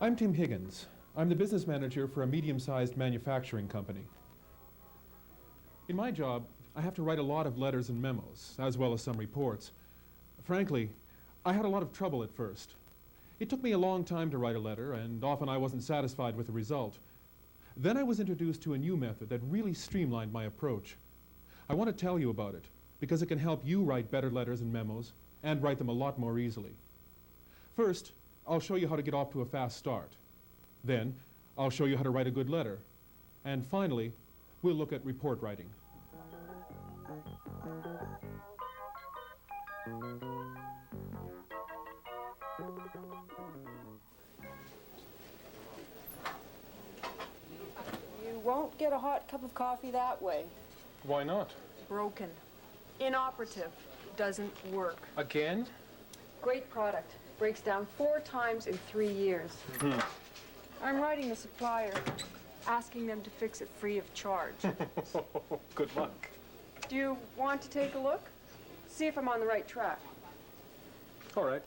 I'm Tim Higgins. I'm the business manager for a medium-sized manufacturing company. In my job, I have to write a lot of letters and memos, as well as some reports. Frankly, I had a lot of trouble at first. It took me a long time to write a letter, and often I wasn't satisfied with the result. Then I was introduced to a new method that really streamlined my approach. I want to tell you about it, because it can help you write better letters and memos, and write them a lot more easily. First, I'll show you how to get off to a fast start. Then, I'll show you how to write a good letter. And finally, we'll look at report writing. You won't get a hot cup of coffee that way. Why not? Broken. Inoperative. Doesn't work. Again? Great product. Breaks down 4 times in 3 years. I'm writing the supplier, asking them to fix it free of charge. Good luck. Do you want to take a look? See if I'm on the right track. All right.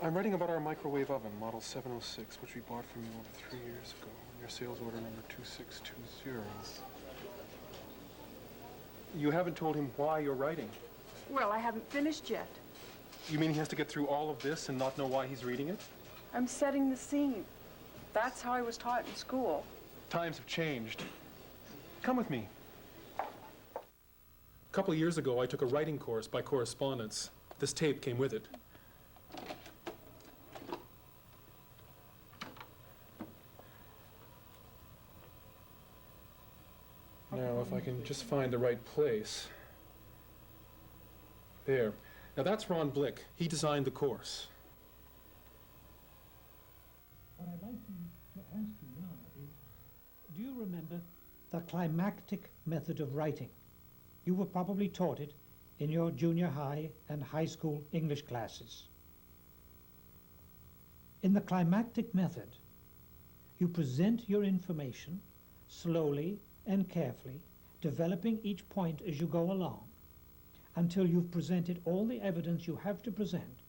I'm writing about our microwave oven, model 706, which we bought from you over 3 years ago. Your sales order number 2620. You haven't told him why you're writing. Well, I haven't finished yet. You mean he has to get through all of this and not know why he's reading it? I'm setting the scene. That's how I was taught in school. Times have changed. Come with me. A couple of years ago, I took a writing course by correspondence. This tape came with it. Now, if I can just find the right place. There. Now, that's Ron Blick. He designed the course. What I'd like to ask you now is, do you remember the climactic method of writing? You were probably taught it in your junior high and high school English classes. In the climactic method, you present your information slowly and carefully, developing each point as you go along, until you've presented all the evidence you have to present,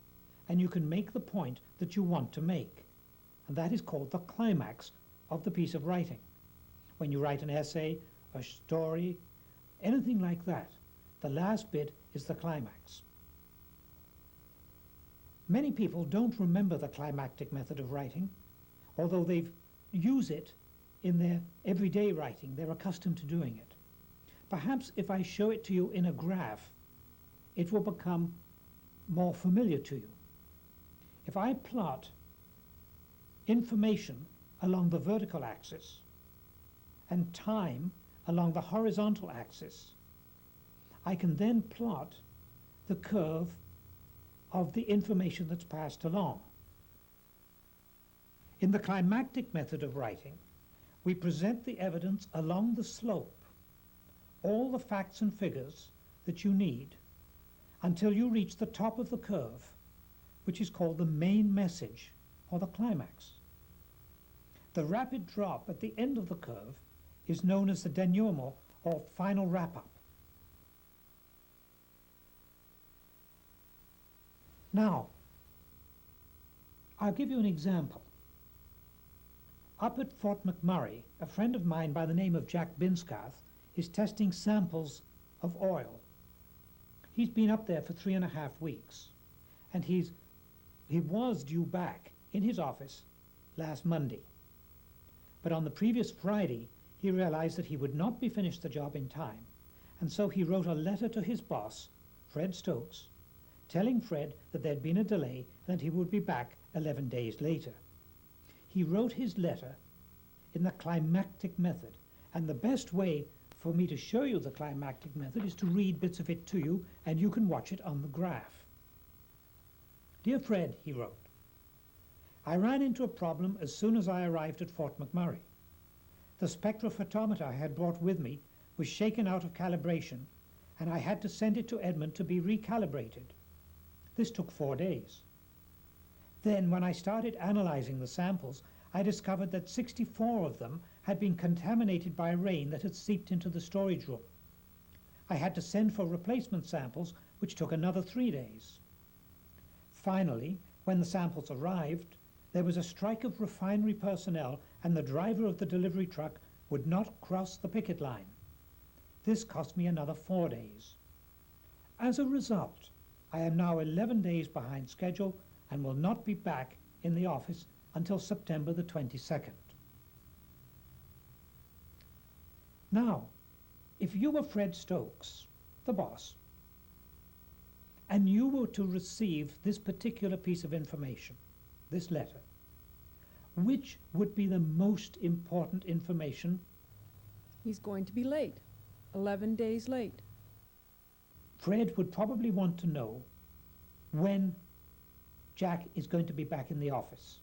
and you can make the point that you want to make. And that is called the climax of the piece of writing. When you write an essay, a story, anything like that, the last bit is the climax. Many people don't remember the climactic method of writing, although they use it in their everyday writing. They're accustomed to doing it. Perhaps if I show it to you in a graph, it will become more familiar to you. If I plot information along the vertical axis and time along the horizontal axis, I can then plot the curve of the information that's passed along. In the climactic method of writing, we present the evidence along the slope, all the facts and figures that you need, until you reach the top of the curve, which is called the main message, or the climax. The rapid drop at the end of the curve is known as the denouement, or final wrap-up. Now, I'll give you an example. Up at Fort McMurray, a friend of mine by the name of Jack Binscarth is testing samples of oil. He's been up there for 3.5 weeks, and he was due back in his office last Monday. But on the previous Friday, he realized that he would not be finished the job in time, and so he wrote a letter to his boss, Fred Stokes, telling Fred that there'd been a delay and that he would be back 11 days later. He wrote his letter in the climactic method, and the best way for me to show you the climactic method is to read bits of it to you, and you can watch it on the graph. Dear Fred, he wrote, I ran into a problem as soon as I arrived at Fort McMurray. The spectrophotometer I had brought with me was shaken out of calibration, and I had to send it to Edmund to be recalibrated. This took 4 days. Then, when I started analyzing the samples, I discovered that 64 of them had been contaminated by rain that had seeped into the storage room. I had to send for replacement samples, which took another 3 days. Finally, when the samples arrived, there was a strike of refinery personnel and the driver of the delivery truck would not cross the picket line. This cost me another 4 days. As a result, I am now 11 days behind schedule and will not be back in the office until September the 22nd. Now, if you were Fred Stokes, the boss, and you were to receive this particular piece of information, this letter, which would be the most important information? He's going to be late, 11 days late. Fred would probably want to know when Jack is going to be back in the office.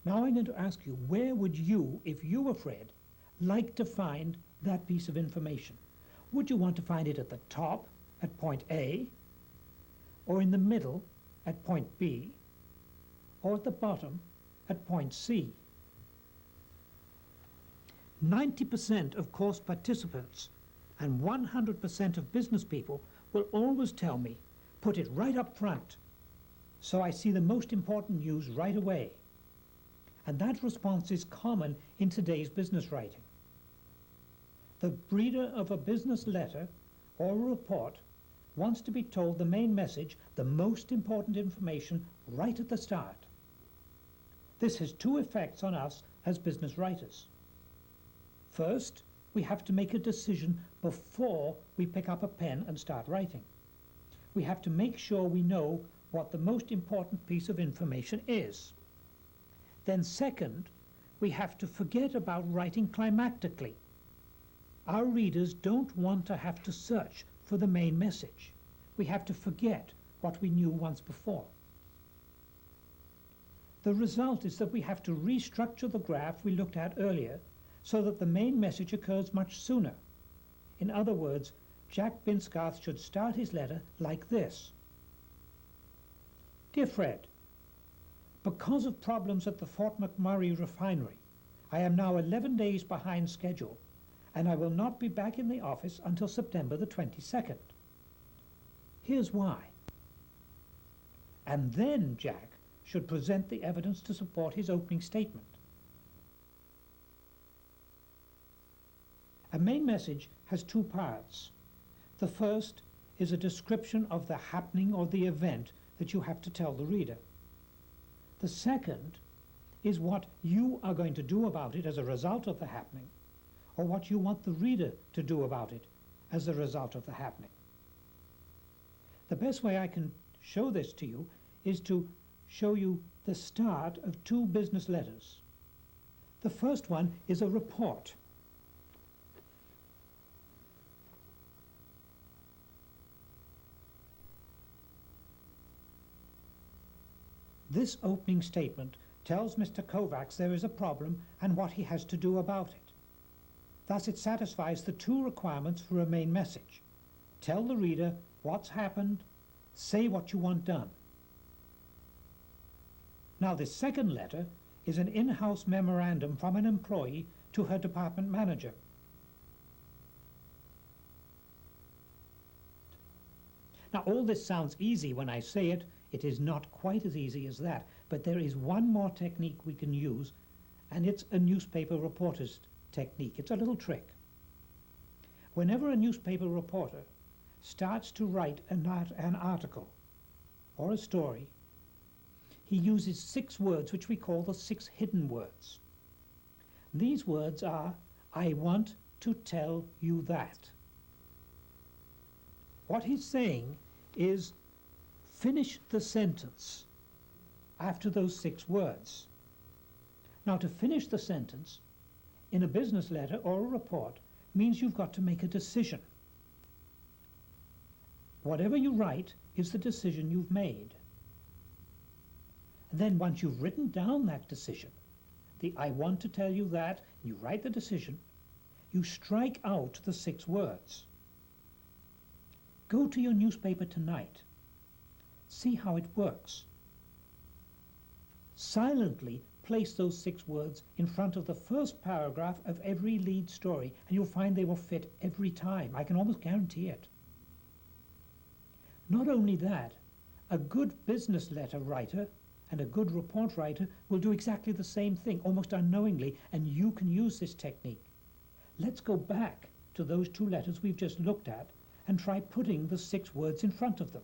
Now I'm going to ask you, where would you, if you were Fred, like to find that piece of information? Would you want to find it at the top, at point A, or in the middle, at point B, or at the bottom, at point C? 90% of course participants and 100% of business people will always tell me, put it right up front, so I see the most important news right away. And that response is common in today's business writing. The reader of a business letter or a report wants to be told the main message, the most important information, right at the start. This has two effects on us as business writers. First, we have to make a decision before we pick up a pen and start writing. We have to make sure we know what the most important piece of information is. Then second, we have to forget about writing climactically. Our readers don't want to have to search for the main message. We have to forget what we knew once before. The result is that we have to restructure the graph we looked at earlier so that the main message occurs much sooner. In other words, Jack Binscarth should start his letter like this. Dear Fred, because of problems at the Fort McMurray refinery, I am now 11 days behind schedule, and I will not be back in the office until September the 22nd. Here's why. And then Jack should present the evidence to support his opening statement. A main message has two parts. The first is a description of the happening or the event that you have to tell the reader. The second is what you are going to do about it as a result of the happening, or what you want the reader to do about it as a result of the happening. The best way I can show this to you is to show you the start of two business letters. The first one is a report. This opening statement tells Mr. Kovacs there is a problem and what he has to do about it. Thus it satisfies the two requirements for a main message. Tell the reader what's happened, say what you want done. Now this second letter is an in-house memorandum from an employee to her department manager. Now all this sounds easy when I say it. It is not quite as easy as that, but there is one more technique we can use, and it's a newspaper reporter's technique. It's a little trick. Whenever a newspaper reporter starts to write an article or a story, he uses 6 words which we call the 6 hidden words. These words are, I want to tell you that. What he's saying is, finish the sentence after those 6 words. Now, to finish the sentence in a business letter or a report means you've got to make a decision. Whatever you write is the decision you've made. And then once you've written down that decision, the I want to tell you that, you write the decision, you strike out the 6 words. Go to your newspaper tonight. See how it works. Silently place those 6 words in front of the first paragraph of every lead story, and you'll find they will fit every time. I can almost guarantee it. Not only that, a good business letter writer And a good report writer will do exactly the same thing, almost unknowingly, and you can use this technique. Let's go back to those 2 letters we've just looked at and try putting the 6 words in front of them.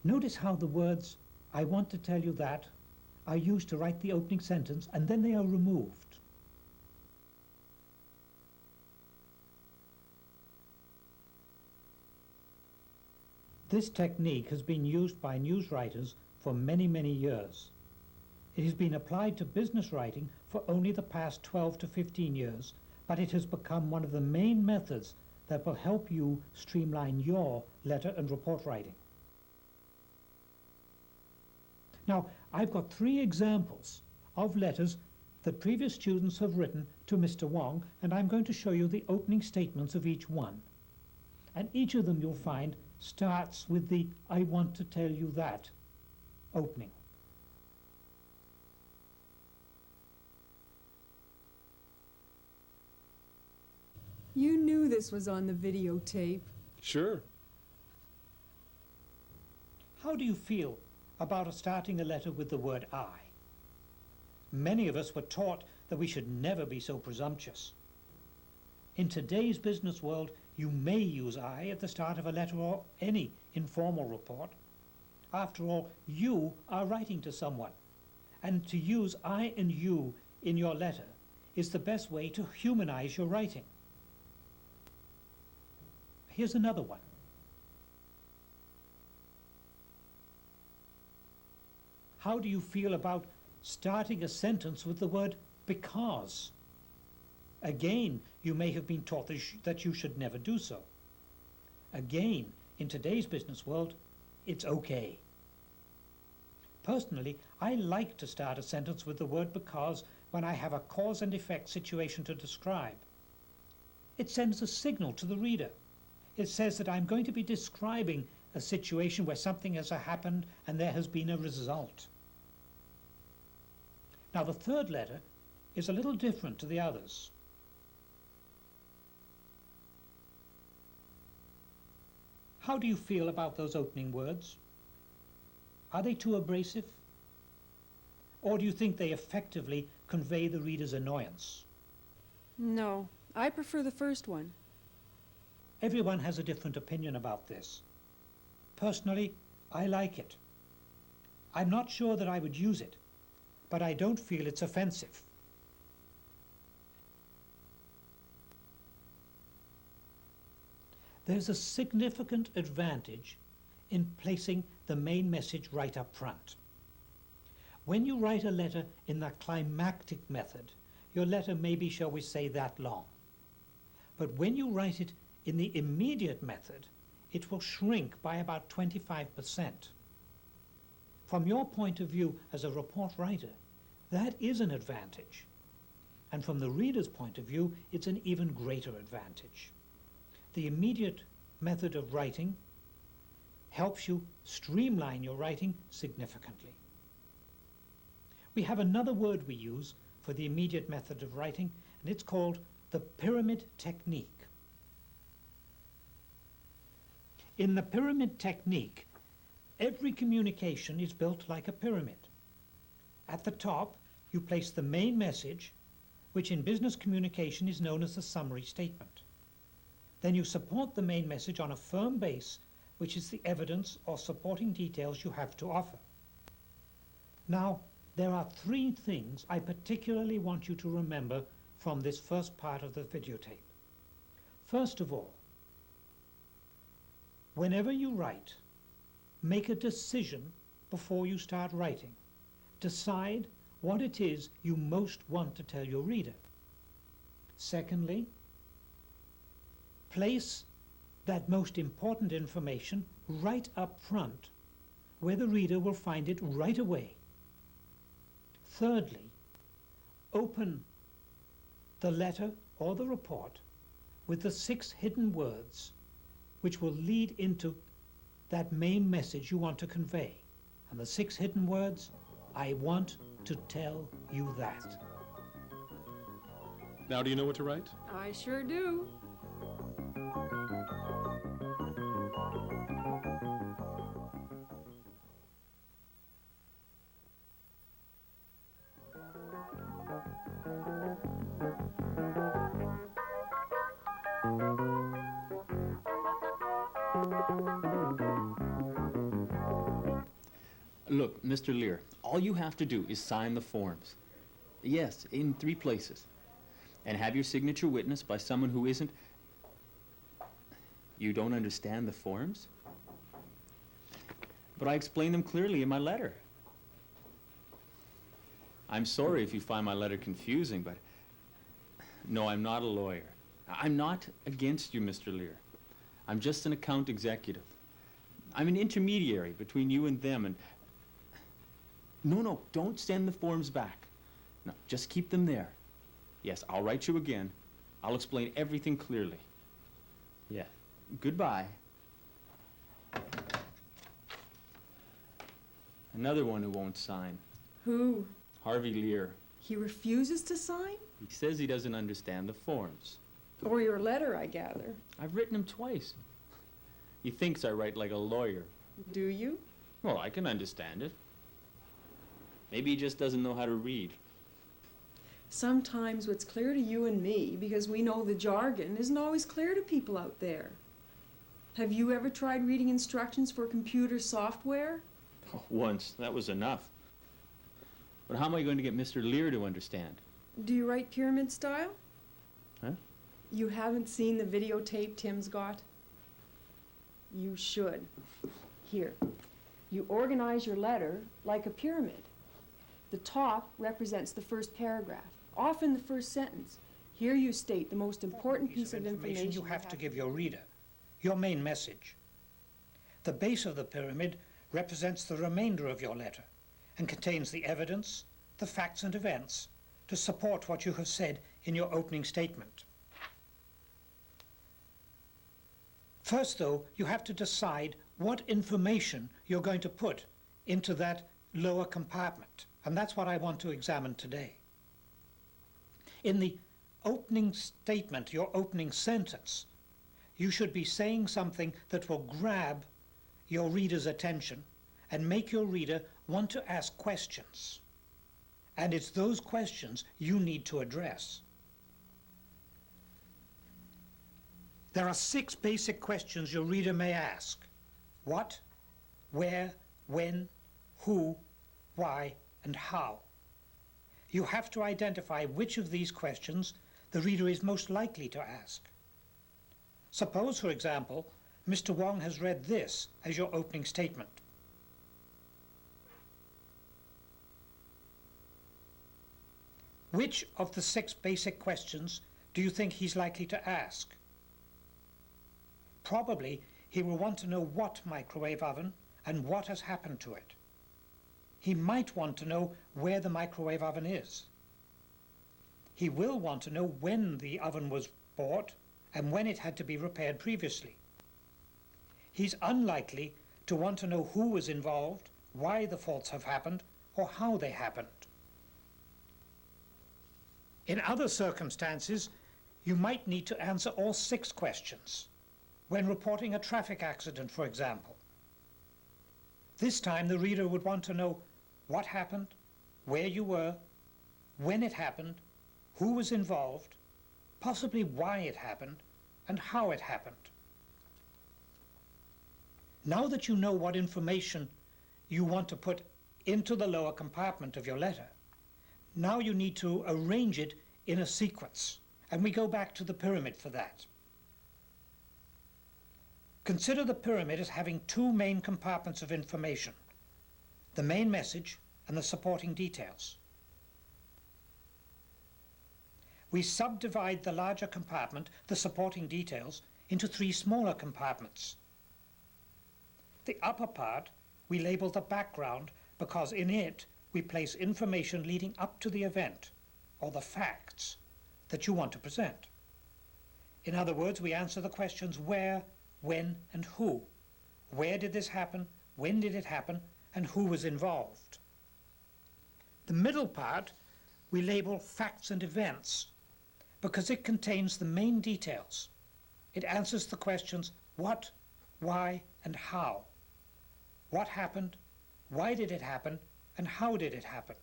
Notice how the words, "I want to tell you that," are used to write the opening sentence, and then they are removed. This technique has been used by news writers for many, many years. It has been applied to business writing for only the past 12 to 15 years, but it has become one of the main methods that will help you streamline your letter and report writing. Now, I've got 3 examples of letters that previous students have written to Mr. Wong, and I'm going to show you the opening statements of each one. And each of them, you'll find, starts with the "I want to tell you that" opening. You knew this was on the videotape. Sure. How do you feel about starting a letter with the word "I"? Many of us were taught that we should never be so presumptuous. In today's business world, you may use "I" at the start of a letter or any informal report. After all, you are writing to someone, and to use "I" and "you" in your letter is the best way to humanize your writing. Here's another one. How do you feel about starting a sentence with the word "because"? Again, you may have been taught that you should never do so. Again, in today's business world, it's okay. Personally, I like to start a sentence with the word "because" when I have a cause and effect situation to describe. It sends a signal to the reader. It says that I'm going to be describing a situation where something has happened and there has been a result. Now, the third letter is a little different to the others. How do you feel about those opening words? Are they too abrasive? Or do you think they effectively convey the reader's annoyance? No, I prefer the first one. Everyone has a different opinion about this. Personally, I like it. I'm not sure that I would use it, but I don't feel it's offensive. There's a significant advantage in placing the main message right up front. When you write a letter in the climactic method, your letter may be, shall we say, that long. But when you write it in the immediate method, it will shrink by about 25%. From your point of view as a report writer, that is an advantage. And from the reader's point of view, it's an even greater advantage. The immediate method of writing helps you streamline your writing significantly. We have another word we use for the immediate method of writing, and it's called the pyramid technique. In the pyramid technique, every communication is built like a pyramid. At the top, you place the main message, which in business communication is known as the summary statement. Then you support the main message on a firm base, which is the evidence or supporting details you have to offer. Now, there are 3 things I particularly want you to remember from this first part of the videotape. First of all, whenever you write, make a decision before you start writing. Decide what it is you most want to tell your reader. Secondly, place that most important information right up front, where the reader will find it right away. Thirdly, open the letter or the report with the 6 hidden words which will lead into that main message you want to convey. And the 6 hidden words, I want to tell you that. Now do you know what to write? I sure do. Look, Mr. Lear, all you have to do is sign the forms. Yes, in 3 places. And have your signature witnessed by someone who isn't... You don't understand the forms? But I explained them clearly in my letter. I'm sorry if you find my letter confusing, but... No, I'm not a lawyer. I'm not against you, Mr. Lear. I'm just an account executive. I'm an intermediary between you and them, and... No, don't send the forms back. No, just keep them there. Yes, I'll write you again. I'll explain everything clearly. Yeah. Goodbye. Another one who won't sign. Who? Harvey Lear. He refuses to sign? He says he doesn't understand the forms. Or your letter, I gather. I've written him twice. He thinks I write like a lawyer. Do you? Well, I can understand it. Maybe he just doesn't know how to read. Sometimes what's clear to you and me, because we know the jargon, isn't always clear to people out there. Have you ever tried reading instructions for computer software? Oh, once. That was enough. But how am I going to get Mr. Lear to understand? Do you write pyramid style? Huh? You haven't seen the videotape Tim's got? You should. Here. You organize your letter like a pyramid. The top represents the first paragraph, often the first sentence. Here you state the most important piece of information you have to give your reader, your main message. The base of the pyramid represents the remainder of your letter and contains the evidence, the facts and events to support what you have said in your opening statement. First, though, you have to decide what information you're going to put into that lower compartment, and that's what I want to examine today. In the opening statement, your opening sentence, you should be saying something that will grab your reader's attention and make your reader want to ask questions. And it's those questions you need to address. There are 6 basic questions your reader may ask. What, where, when, who, why, and how. You have to identify which of these questions the reader is most likely to ask. Suppose, for example, Mr. Wong has read this as your opening statement. Which of the 6 basic questions do you think he's likely to ask? Probably he will want to know what microwave oven and what has happened to it. He might want to know where the microwave oven is. He will want to know when the oven was bought and when it had to be repaired previously. He's unlikely to want to know who was involved, why the faults have happened, or how they happened. In other circumstances, you might need to answer all 6 questions. When reporting a traffic accident, for example. This time the reader would want to know what happened, where you were, when it happened, who was involved, possibly why it happened, and how it happened. Now that you know what information you want to put into the lower compartment of your letter, now you need to arrange it in a sequence, and we go back to the pyramid for that. Consider the pyramid as having 2 main compartments of information, the main message and the supporting details. We subdivide the larger compartment, the supporting details, into 3 smaller compartments. The upper part we label the background because in it we place information leading up to the event, or the facts, that you want to present. In other words, we answer the questions where, when, and who. Where did this happen? When did it happen? And who was involved? The middle part we label facts and events because it contains the main details. It answers the questions what, why, and how. What happened? Why did it happen? And how did it happen?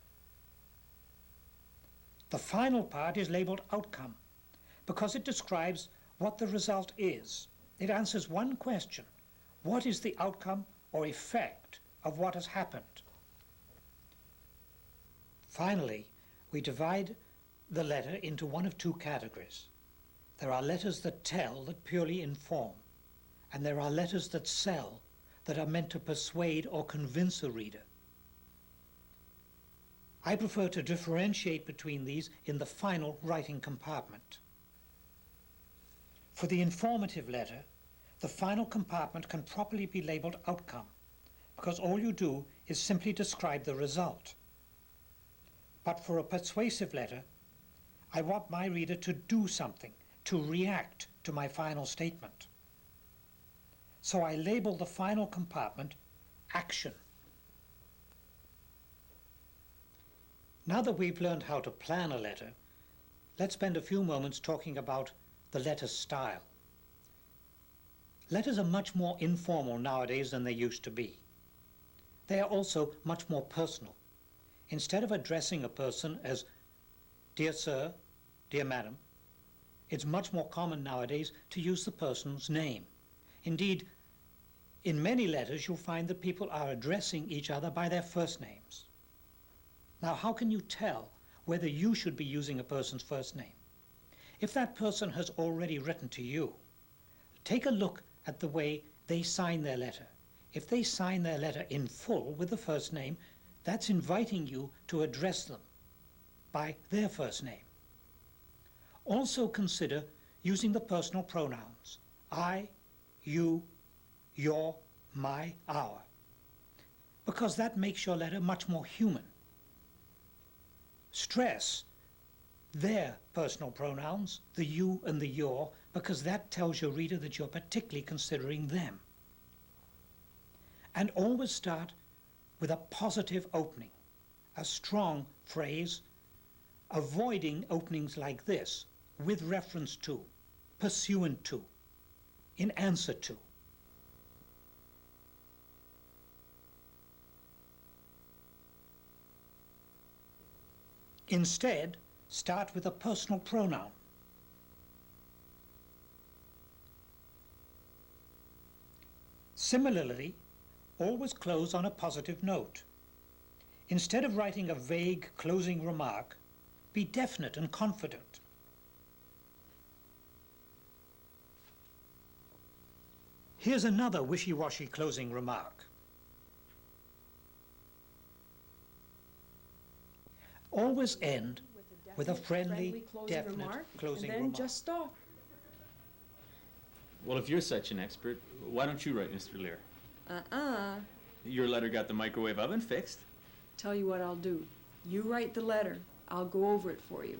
The final part is labeled outcome because it describes what the result is. It answers one question, What is the outcome or effect of what has happened? Finally, we divide the letter into one of two categories. There are letters that tell, that purely inform, and there are letters that sell, that are meant to persuade or convince a reader. I prefer to differentiate between these in the final writing compartment. For the informative letter, the final compartment can properly be labeled outcome, because all you do is simply describe the result. But for a persuasive letter, I want my reader to do something, to react to my final statement. So I label the final compartment action. Now that we've learned how to plan a letter, let's spend a few moments talking about the letter style. Letters are much more informal nowadays than they used to be. They are also much more personal. Instead of addressing a person as "Dear Sir," "Dear Madam," it's much more common nowadays to use the person's name. Indeed, in many letters you'll find that people are addressing each other by their first names. Now, how can you tell whether you should be using a person's first name? If that person has already written to you, take a look at the way they sign their letter. If they sign their letter in full with the first name, that's inviting you to address them by their first name. Also consider using the personal pronouns I, you, your, my, our, because that makes your letter much more human. Stress their personal pronouns, the you and the your, because that tells your reader that you're particularly considering them. And always start with a positive opening, a strong phrase, avoiding openings like this, with reference to, pursuant to, in answer to. Instead, start with a personal pronoun. Similarly, always close on a positive note. Instead of writing a vague closing remark, be definite and confident. Here's another wishy-washy closing remark. Always end with a friendly, definite closing and then remark. just stop. Well, if you're such an expert, why don't you write, Mr. Lear? Your letter got the microwave oven fixed. Tell you what I'll do. You write the letter. I'll go over it for you.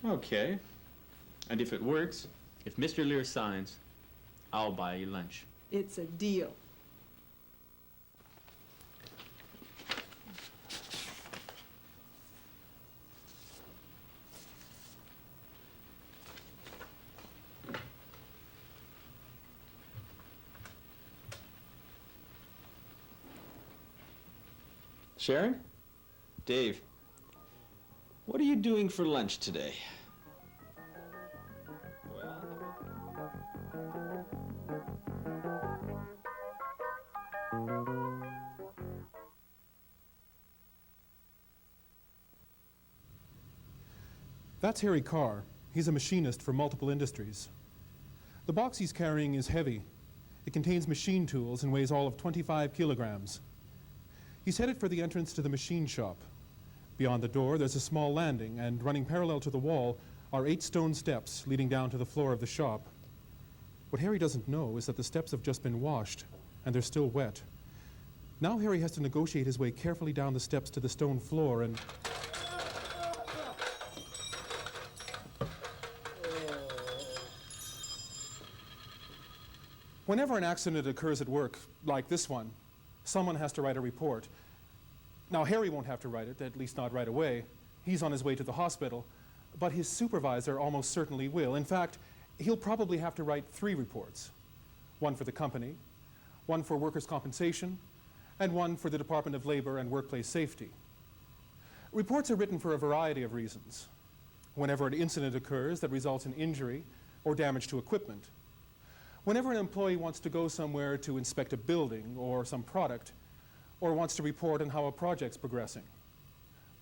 Okay. And if it works, if Mr. Lear signs, I'll buy you lunch. It's a deal. Sharon? Dave, what are you doing for lunch today? That's Harry Carr. He's a machinist for multiple industries. The box he's carrying is heavy. It contains machine tools and weighs all of 25 kilograms. He's headed for the entrance to the machine shop. Beyond the door, there's a small landing, and running parallel to the wall are 8 stone steps leading down to the floor of the shop. What Harry doesn't know is that the steps have just been washed, and they're still wet. Now Harry has to negotiate his way carefully down the steps to the stone floor and... Whenever an accident occurs at work, like this one, someone has to write a report. Now, Harry won't have to write it, at least not right away. He's on his way to the hospital, but his supervisor almost certainly will. In fact, he'll probably have to write 3 reports. One for the company, one for workers' compensation, and one for the Department of Labor and Workplace Safety. Reports are written for a variety of reasons. Whenever an incident occurs that results in injury or damage to equipment, Whenever an employee wants to go somewhere to inspect a building or some product, or wants to report on how a project's progressing,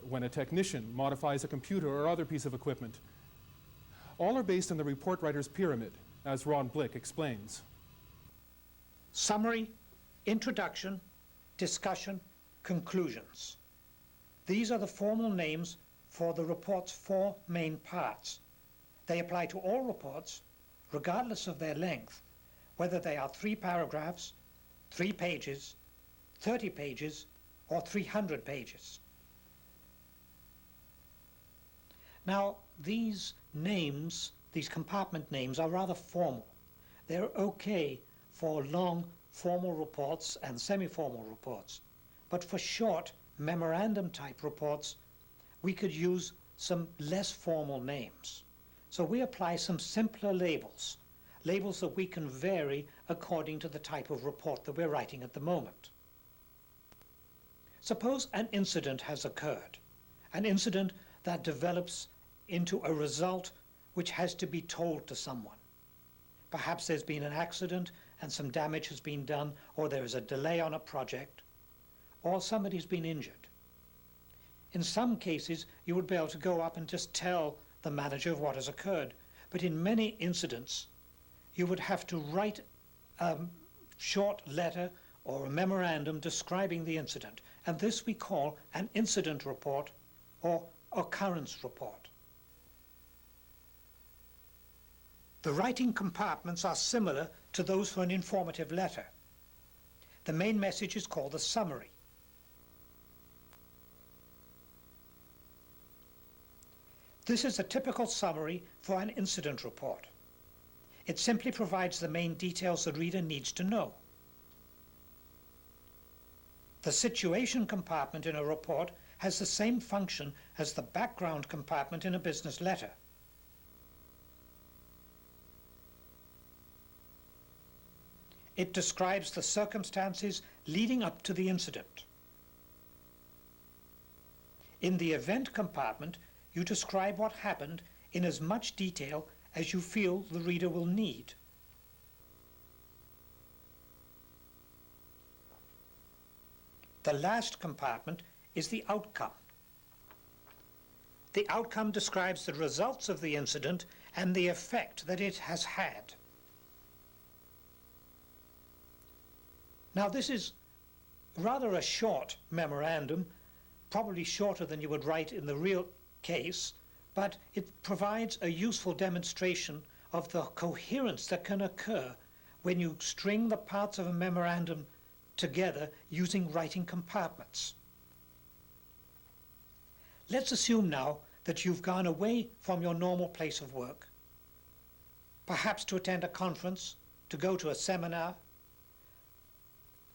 when a technician modifies a computer or other piece of equipment, all are based on the report writer's pyramid, as Ron Blick explains. Summary, introduction, discussion, conclusions. These are the formal names for the report's 4 main parts. They apply to all reports, regardless of their length, whether they are 3 paragraphs, 3 pages, 30 pages, or 300 pages. Now, these names, these compartment names, are rather formal. They're okay for long formal reports and semi-formal reports. But for short memorandum type reports, we could use some less formal names. So we apply some simpler labels, labels that we can vary according to the type of report that we're writing at the moment. Suppose an incident has occurred, an incident that develops into a result which has to be told to someone. Perhaps there's been an accident and some damage has been done, or there is a delay on a project, or somebody's been injured. In some cases, you would be able to go up and just tell the manager of what has occurred. But in many incidents, you would have to write a short letter or a memorandum describing the incident. And this we call an incident report or occurrence report. The writing compartments are similar to those for an informative letter. The main message is called the summary. This is a typical summary for an incident report. It simply provides the main details the reader needs to know. The situation compartment in a report has the same function as the background compartment in a business letter. It describes the circumstances leading up to the incident. In the event compartment, you describe what happened in as much detail as you feel the reader will need. The last compartment is the outcome. The outcome describes the results of the incident and the effect that it has had. Now, this is rather a short memorandum, probably shorter than you would write in the real case, but it provides a useful demonstration of the coherence that can occur when you string the parts of a memorandum together using writing compartments. Let's assume now that you've gone away from your normal place of work, perhaps to attend a conference, to go to a seminar,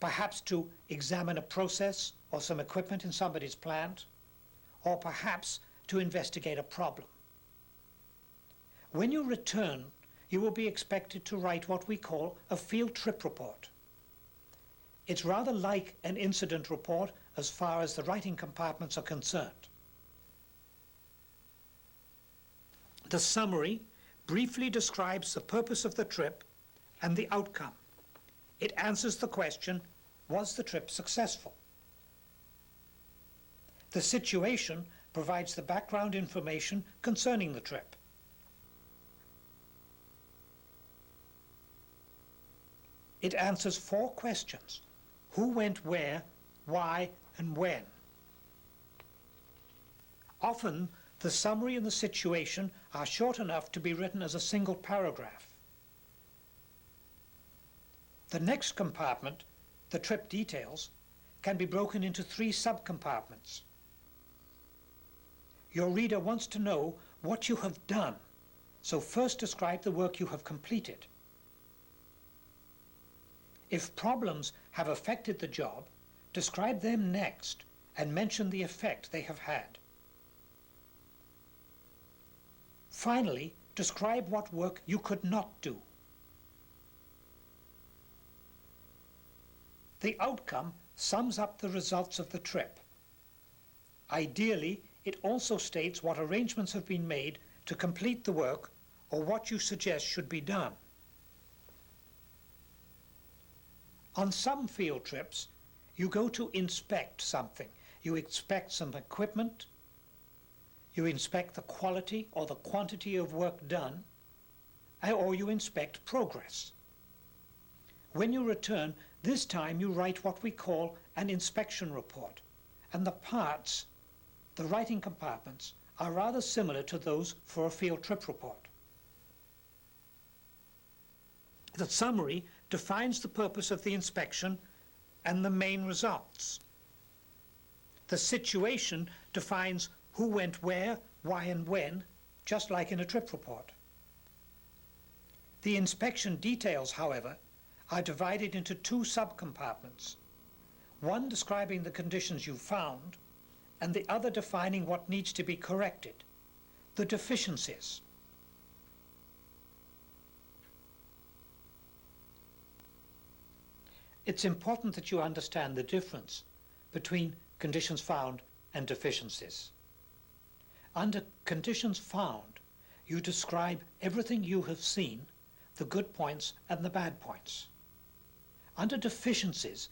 perhaps to examine a process or some equipment in somebody's plant, or perhaps to investigate a problem. When you return, you will be expected to write what we call a field trip report. It's rather like an incident report as far as the writing compartments are concerned. The summary briefly describes the purpose of the trip and the outcome. It answers the question, was the trip successful? The situation provides the background information concerning the trip. It answers 4 questions: who went where, why, and when. Often, the summary and the situation are short enough to be written as a single paragraph. The next compartment, the trip details, can be broken into 3 subcompartments. Your reader wants to know what you have done, so first describe the work you have completed. If problems have affected the job, describe them next and mention the effect they have had. Finally, describe what work you could not do. The outcome sums up the results of the trip. Ideally, it also states what arrangements have been made to complete the work or what you suggest should be done. On some field trips, you go to inspect something. You inspect some equipment, you inspect the quality or the quantity of work done, or you inspect progress. When you return, this time you write what we call an inspection report, and the parts, the writing compartments, are rather similar to those for a field trip report. The summary defines the purpose of the inspection and the main results. The situation defines who went where, why and when, just like in a trip report. The inspection details, however, are divided into two subcompartments, one describing the conditions you found, and the other defining what needs to be corrected, the deficiencies. It's important that you understand the difference between conditions found and deficiencies. Under conditions found, you describe everything you have seen, the good points and the bad points. Under deficiencies,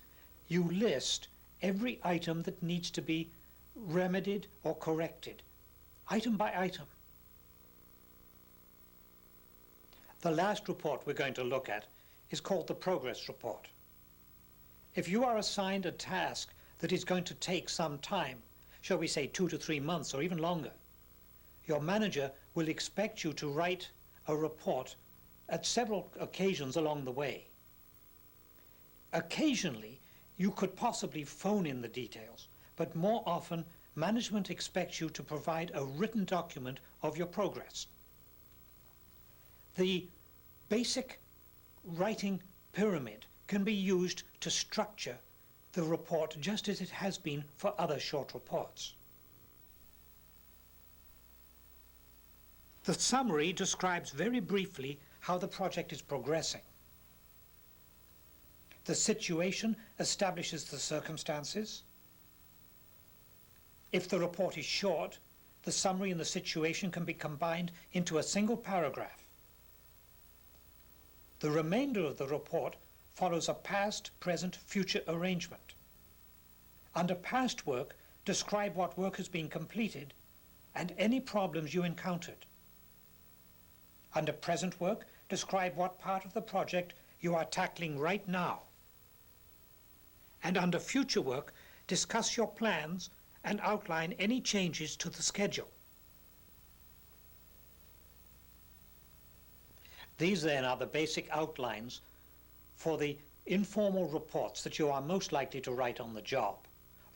you list every item that needs to be remedied or corrected, item by item. The last report we're going to look at is called the progress report. If you are assigned a task that is going to take some time, shall we say 2 to 3 months or even longer, your manager will expect you to write a report at several occasions along the way. Occasionally, you could possibly phone in the details, but more often, management expects you to provide a written document of your progress. The basic writing pyramid can be used to structure the report just as it has been for other short reports. The summary describes very briefly how the project is progressing. The situation establishes the circumstances. If the report is short, the summary and the situation can be combined into a single paragraph. The remainder of the report follows a past, present, future arrangement. Under past work, describe what work has been completed and any problems you encountered. Under present work, describe what part of the project you are tackling right now. And under future work, discuss your plans and outline any changes to the schedule. These then are the basic outlines for the informal reports that you are most likely to write on the job.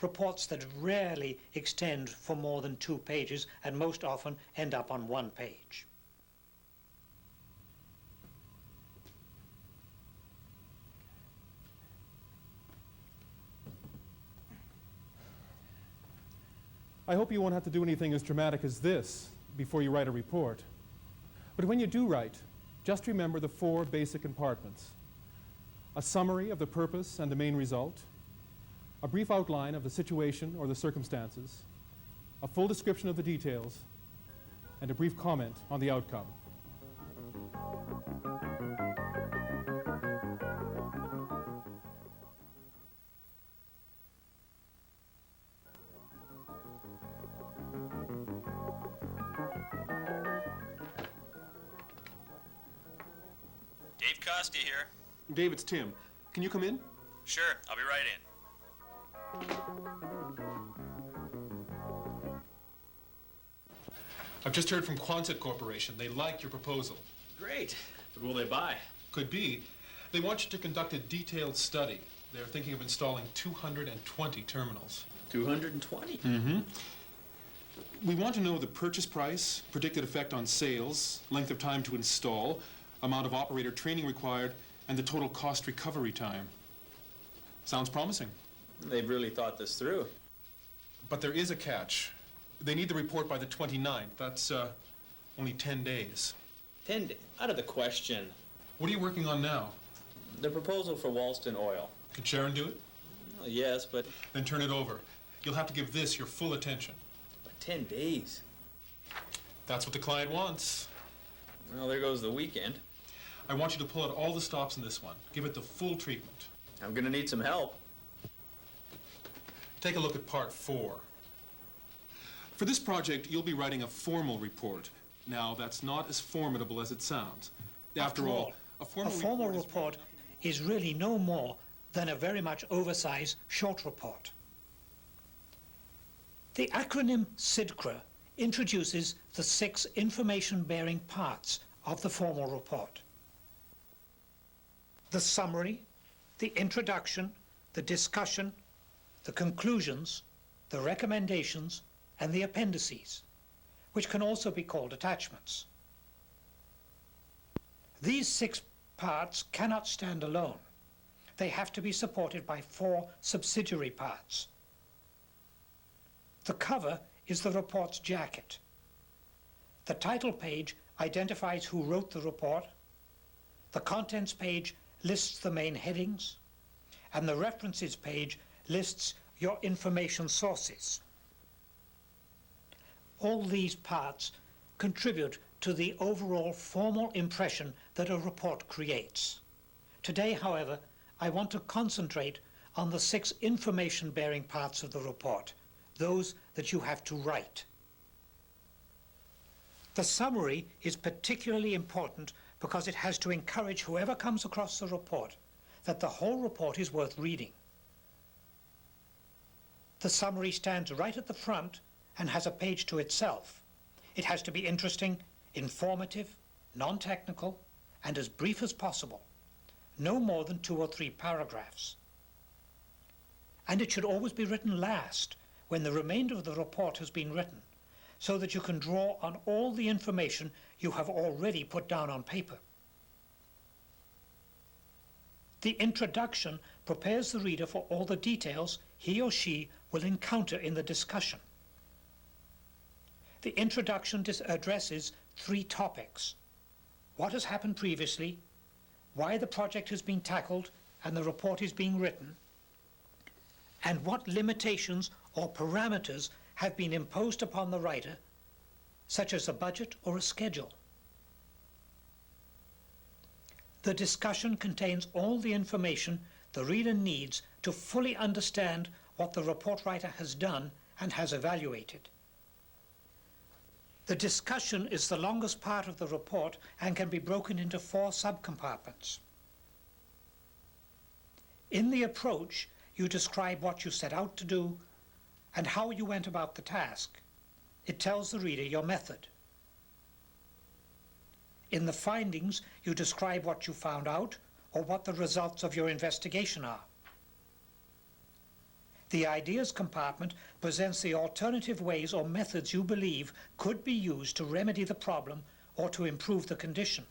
Reports that rarely extend for more than 2 pages and most often end up on 1 page. I hope you won't have to do anything as dramatic as this before you write a report. But when you do write, just remember the 4 basic compartments: a summary of the purpose and the main result, a brief outline of the situation or the circumstances, a full description of the details, and a brief comment on the outcome. Dave Costa here. Dave, it's Tim. Can you come in? Sure, I'll be right in. I've just heard from Quonset Corporation. They like your proposal. Great, but will they buy? Could be. They want you to conduct a detailed study. They're thinking of installing 220 terminals. 220? Mm-hmm. We want to know the purchase price, predicted effect on sales, length of time to install, amount of operator training required, and the total cost recovery time. Sounds promising. They've really thought this through. But there is a catch. They need the report by the 29th. That's only 10 days. 10 days? Out of the question. What are you working on now? The proposal for Walston Oil. Could Sharon do it? Well, yes, but Then turn it over. You'll have to give this your full attention. 10 days. That's what the client wants. Well, there goes the weekend. I want you to pull out all the stops in this one. Give it the full treatment. I'm gonna need some help. Take a look at part 4. For this project, you'll be writing a formal report. Now, that's not as formidable as it sounds. After all, a formal report is really no more than a very much oversized short report. The acronym SIDCRA introduces the 6 information-bearing parts of the formal report: the summary, the introduction, the discussion, the conclusions, the recommendations, and the appendices, which can also be called attachments. These 6 parts cannot stand alone. They have to be supported by 4 subsidiary parts. The cover is the report's jacket. The title page identifies who wrote the report. The contents page lists the main headings, and the references page lists your information sources. All these parts contribute to the overall formal impression that a report creates. Today, however, I want to concentrate on the 6 information-bearing parts of the report, those that you have to write. The summary is particularly important because it has to encourage whoever comes across the report that the whole report is worth reading. The summary stands right at the front and has a page to itself. It has to be interesting, informative, non-technical, and as brief as possible. No more than 2 or 3 paragraphs. And it should always be written last, when the remainder of the report has been written, so that you can draw on all the information you have already put down on paper. The introduction prepares the reader for all the details he or she will encounter in the discussion. The introduction addresses 3 topics: what has happened previously, why the project has been tackled and the report is being written, and what limitations or parameters have been imposed upon the writer, such as a budget or a schedule. The discussion contains all the information the reader needs to fully understand what the report writer has done and has evaluated. The discussion is the longest part of the report and can be broken into 4 subcompartments. In the approach, you describe what you set out to do and how you went about the task. It tells the reader your method. In the findings, you describe what you found out or what the results of your investigation are. The ideas compartment presents the alternative ways or methods you believe could be used to remedy the problem or to improve the condition.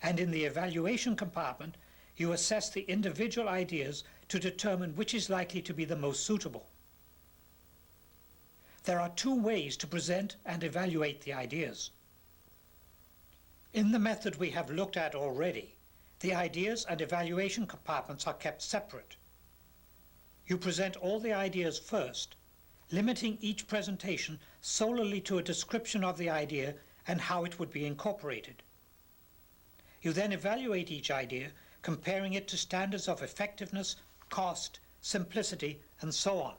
And in the evaluation compartment, you assess the individual ideas to determine which is likely to be the most suitable. There are 2 ways to present and evaluate the ideas. In the method we have looked at already, the ideas and evaluation compartments are kept separate. You present all the ideas first, limiting each presentation solely to a description of the idea and how it would be incorporated. You then evaluate each idea, comparing it to standards of effectiveness, cost, simplicity, and so on.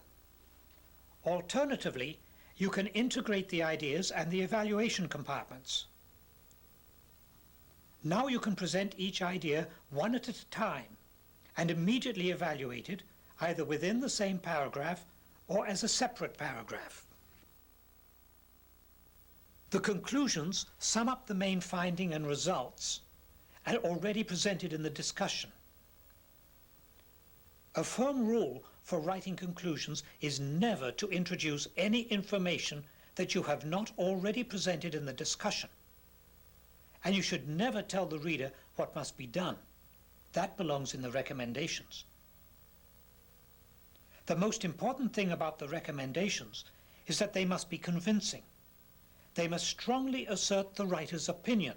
Alternatively, you can integrate the ideas and the evaluation compartments. Now you can present each idea one at a time and immediately evaluate it either within the same paragraph or as a separate paragraph. The conclusions sum up the main finding and results and already presented in the discussion. A firm rule for writing conclusions is never to introduce any information that you have not already presented in the discussion. And you should never tell the reader what must be done. That belongs in the recommendations. The most important thing about the recommendations is that they must be convincing. They must strongly assert the writer's opinion.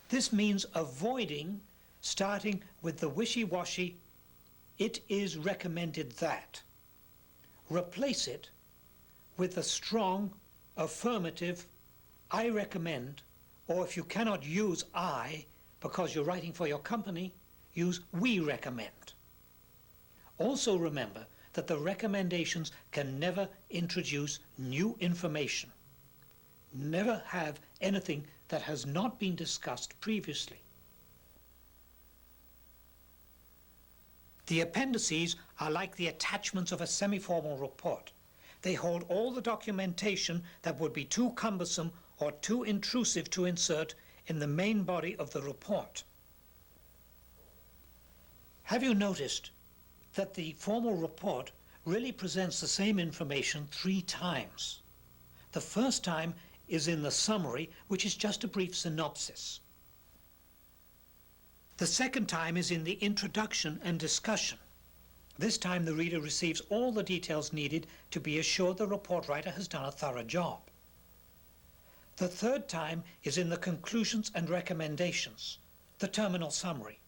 This means avoiding starting with the wishy-washy, "It is recommended that." Replace it with a strong, affirmative, "I recommend," or if you cannot use "I" because you're writing for your company, use "we recommend." Also remember that the recommendations can never introduce new information. Never have anything that has not been discussed previously. The appendices are like the attachments of a semi-formal report. They hold all the documentation that would be too cumbersome or too intrusive to insert in the main body of the report. Have you noticed that the formal report really presents the same information 3 times? The first time is in the summary, which is just a brief synopsis. The second time is in the introduction and discussion. This time the reader receives all the details needed to be assured the report writer has done a thorough job. The third time is in the conclusions and recommendations, the terminal summary,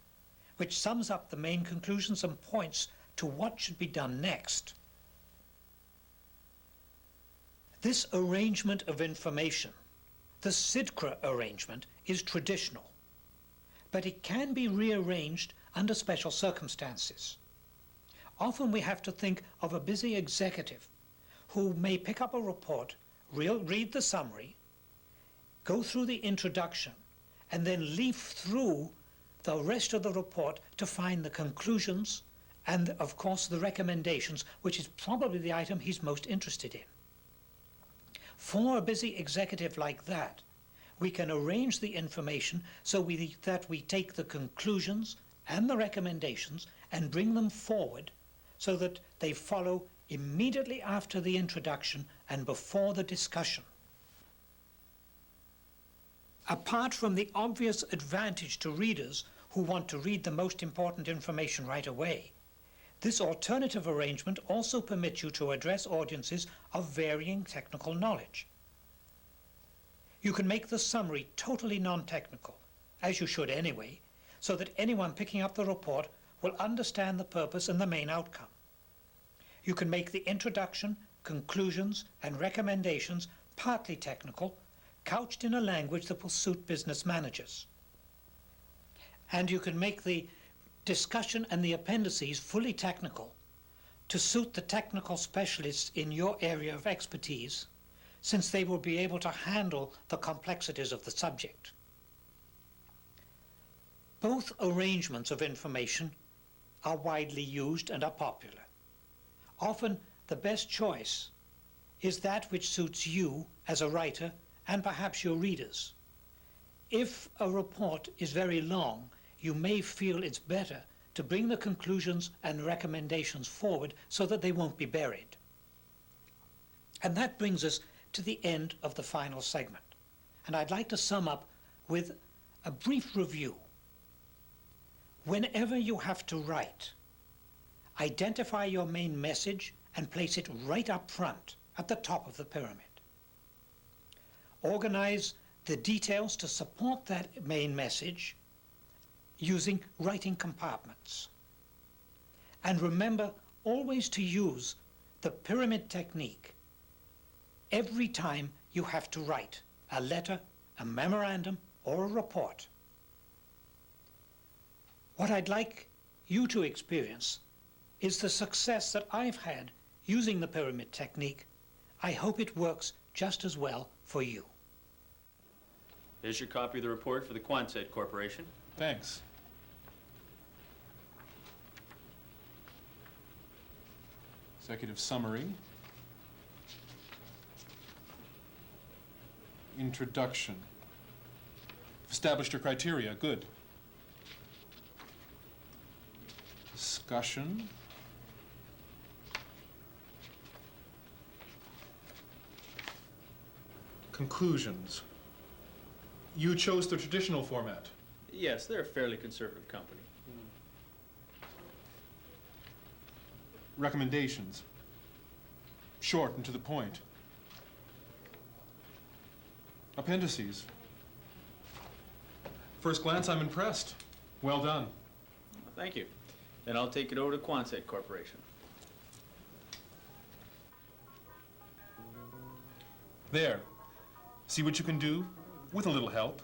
which sums up the main conclusions and points to what should be done next. This arrangement of information, the SIDCRA arrangement, is traditional, but it can be rearranged under special circumstances. Often we have to think of a busy executive who may pick up a report, read the summary, go through the introduction, and then leaf through the rest of the report to find the conclusions and, of course, the recommendations, which is probably the item he's most interested in. For a busy executive like that, we can arrange the information so that we take the conclusions and the recommendations and bring them forward so that they follow immediately after the introduction and before the discussion. Apart from the obvious advantage to readers who want to read the most important information right away, this alternative arrangement also permits you to address audiences of varying technical knowledge. You can make the summary totally non-technical, as you should anyway, so that anyone picking up the report will understand the purpose and the main outcome. You can make the introduction, conclusions, and recommendations partly technical, couched in a language that will suit business managers. And you can make the discussion and the appendices fully technical to suit the technical specialists in your area of expertise, since they will be able to handle the complexities of the subject. Both arrangements of information are widely used and are popular. Often the best choice is that which suits you as a writer and perhaps your readers. If a report is very long, you may feel it's better to bring the conclusions and recommendations forward so that they won't be buried. And that brings us to the end of the final segment. And I'd like to sum up with a brief review. Whenever you have to write, identify your main message and place it right up front at the top of the pyramid. Organize the details to support that main message using writing compartments. And remember always to use the pyramid technique every time you have to write a letter, a memorandum, or a report. What I'd like you to experience is the success that I've had using the pyramid technique. I hope it works just as well for you. Here's your copy of the report for the Quonset Corporation. Thanks. Executive summary. Introduction. Established your criteria. Good. Discussion. Conclusions. You chose the traditional format. Yes, they're a fairly conservative company. Recommendations. Short and to the point. Appendices. First glance, I'm impressed. Well done. Thank you. Then I'll take it over to Quonset Corporation. There. See what you can do with a little help.